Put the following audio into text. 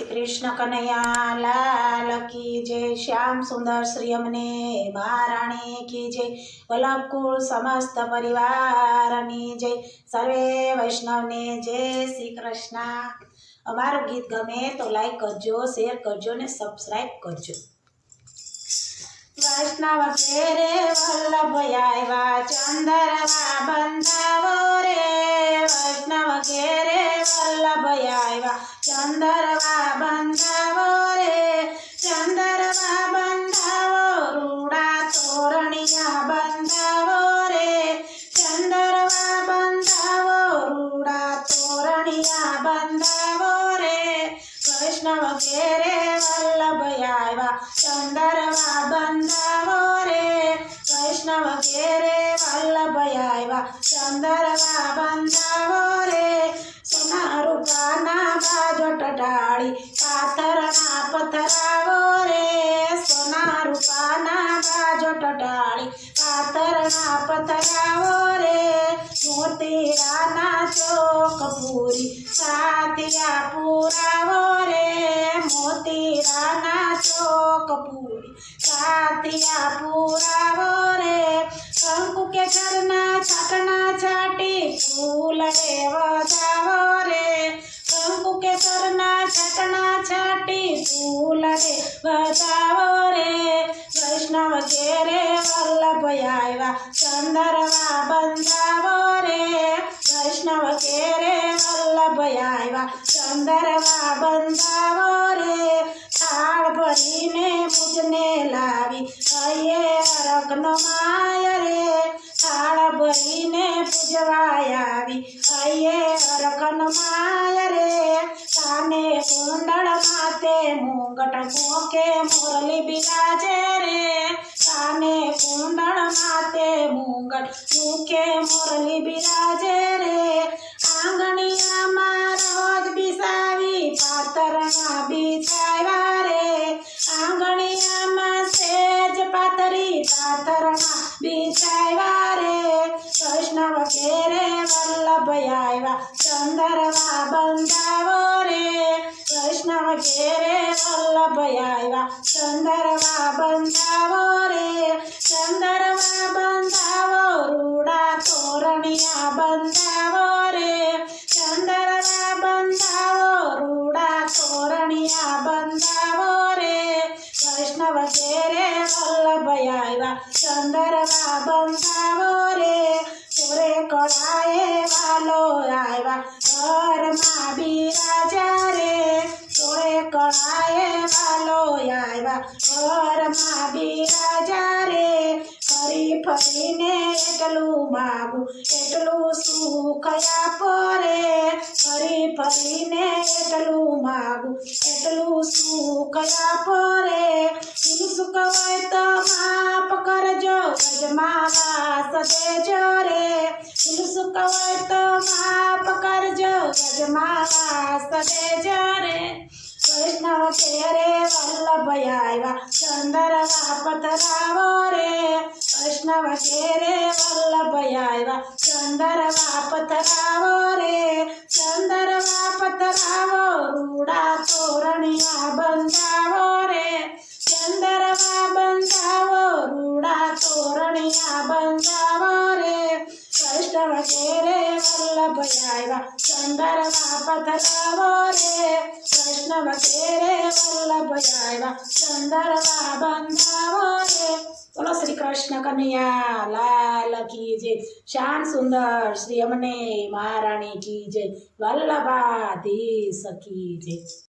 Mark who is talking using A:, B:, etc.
A: श्री कृष्ण कन्हैया लाल की जय। श्याम सुंदर श्री अमने महाराणी की जय। वल्लभ कुल समस्त परिवार ની જય। સર્વે વૈષ્ણવને જય શ્રી કૃષ્ણ। અમારું ગીત ગમે તો લાઈક કરજો, શેર કરજો ને સબસ્ક્રાઇબ કરજો। વૈષ્ણવ ઘેરે વલ્લભ આવ્યા, ચંદરવા બંધાવો રે। વૈષ્ણવ ઘેરે વલ્લભ આવ્યા, ચંદરવા બંધાવો રે। ચંદરવા બંધાવો, રૂડા તોરણિયા બંધાવો રે। ચંદરવા બંધાવો, રૂડા તોરણિયા બંધાવો રે। વૈષ્ણવ ઘેરે વલ્લભ આવ્યા, ચંદરવા બંધાવો રે। વૈષ્ણવ ઘેરે વલ્લભ આવ્યા, ચંદરવા બંધાવો રે। સોના રૂપાના બાજોટ ઢાળી, પાથરના પથરાવો રે। સોના રૂપાના બાજોટ ઢાળી, પાથરના પથરાવો રે। મોતીડાના ચોક પૂરી, સાતિયા પુરાવો રે। મોતીડાના ચોક પૂરી, સાતિયા પુરાવો રે। કંકુ કેસરના છાટણા છાટી, ફૂલ રે વધાવો રે। કંકુ કેસરના છાટણા છાટી, ફૂલ રે વધાવો રે। વૈષ્ણવ ઘેરે વલ્લભ આવ્યા, ચંદરવા બંધાવો રે। વૈષ્ણવ ઘેરે વલ્લભ આવ્યા, ચંદરવા બંધાવો રે। થાળ ભરીને મુજને લાવી, હૈયે અરગનો માય રે। થાળ ભરીને પૂજવાય આવી, હૈયે અરગનો માય રે। કાને કુંડળ માથે મુંગટ મોકે મોરલી બિરાજે રે। કાને કુંડળ માથે મુંગટ મૂકે મોરલી બિરાજે રે। આંગણિયામાં રોજ બિસાવી, પાતરના બિછાવ્યા રે। આંગણિયામાં સેજ પાતરી, પાથરમાં બિછાવ્યા રે। વૈષ્ણવ ઘેરે વલ્લભ આવ્યા, ચંદરવા બંધાવો રે। વૈષ્ણવ ઘેરે વલ્લભ આવ્યા, ચંદરવા બંધાવો રે। ચંદરવા બંધાવો, રૂડા તોરણિયા બંધાવો રે। ચંદરવા બંધાવો, રૂડા તોરણિયા બંધાવો રે। વૈષ્ણવ ઘેરે વલ્લભ આવ્યા, ચંદરવા બંધાવો રે। ચોરે કળાએ વાલો આવ્યા, ઘરમાં બિરાજા રે। ચોરે કળાએ વાલો આવ્યા, ઘરમાં બિરાજા રે। ફરી ફરીને એટલું માગું, એટલું સુખ આપો રે। ફરી ફરીને એટલું માગું, એટલું સુખ આપો રે। ભૂલ સુખ હોય તો માફ કરજો, ગજમાં વાસ દેજો રે। ભૂલ સુખ હોય તો માફ કરજો, ગજમાં વાસ દેજો રે। વૈષ્ણવ ઘેરે વલ્લભ આવ્યા, ચંદરવા પથરાવો રે। વૈષ્ણવ ઘેરે વલ્લભ આવ્યા, ચંદરવા પથરાવો રે। ચંદરવા પથરાવો, રૂડા તોરણિયા બંધાવો રે। ચંદરવા બંધાવો, રૂડા તોરણિયા બંધાવો રે। વૈષ્ણવ ઘેરે વલ્લભ આવ્યા, ચંદરવા પથરાવો રે। વૈષ્ણવ ઘેરે વલ્લભ આવ્યા, ચંદરવા બંધાવો રે। બોલો શ્રી કૃષ્ણ કન્હૈયા લાલ કી જય। શ્યામ સુંદર શ્રી અમને મહારાણી કી જય। વલ્લભાધીશ કી જય।